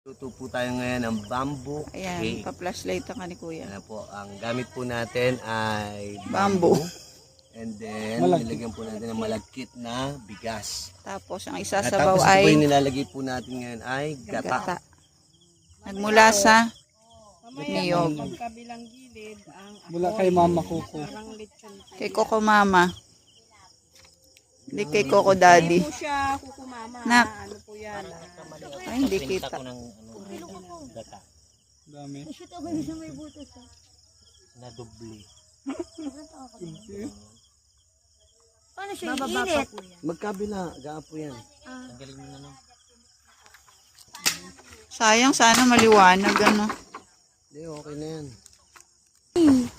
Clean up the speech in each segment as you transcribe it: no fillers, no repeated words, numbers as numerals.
Luto po tayo ngayon ng bamboo Ayan, cake. pa-flashlight ka ni Kuya. Ayan po, ang gamit po natin ay Bamboo. And then, nilagyan po natin ng malagkit na bigas. Tapos ang At isasabaw tapos ito po yung ay nilalagay po natin ngayon ay gata. gata. Nagmula sa niyog. Kabilang gilid ang Mula kay Mama Coco. parang lechon. Kay Coco Mama. Hindi kay Coco Daddy. Po siya, kukumama. Nak. Ano po yan? Ay, hindi kita. Dami. Na doble. Paano siya iinit? Magkabila, gaapo yan. Sayang sana maliwanag ano. Hindi, okay na yan.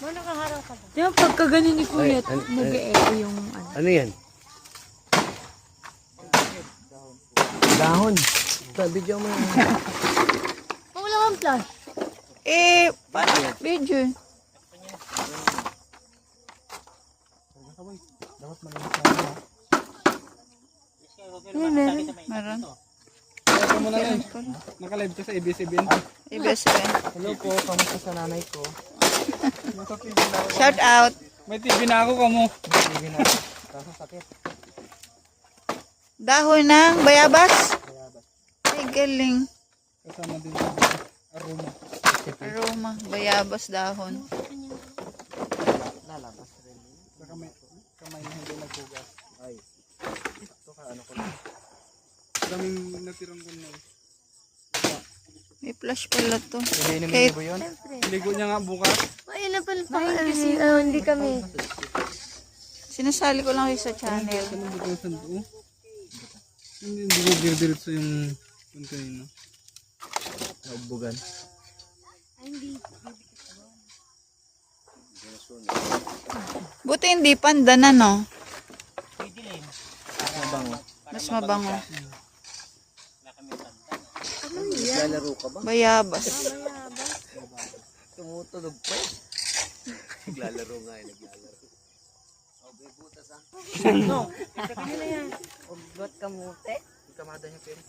Mo nakaharap ka ba? Di ba pagka ganun ni Kuya, Ay, nag-e-echo yung ano. Ano yan? Dahon. Video mo yan. Wala kang flash. Eh, paano video? Meron. Ito mo na lang. Naka-live ka sa ABS-CBN. ABS-CBN. Hello po, kamusta sa nanay ko? Shout out. May TV na ako kamo. Kaso sakit. Dahon ng bayabas. Ay, galing. Kasama din sa aroma. Aroma, bayabas dahon. Lalabas rin. Sa kamay na hindi naghugas. Ay. Ito ka, ano ko na. Daming natirang ko na. May flash pala to. Iniinom Kate. mo yun? Ligo niya nga bukas. Ayun na pala kasi hindi kami. Sinasali ko lang kayo sa channel. Anong buto sa duo? Hindi ko diretso yung kanina. Naubugan. Buti hindi pandan no? Mabango. Mas mabango. Naglalaro ka ba? Bayabas. Tumutunog pa. Naglalaro nga eh, naglalaro. Oh, may butas ah. No, teka nila yan. Ugot kamote. Yung kamada niya pero.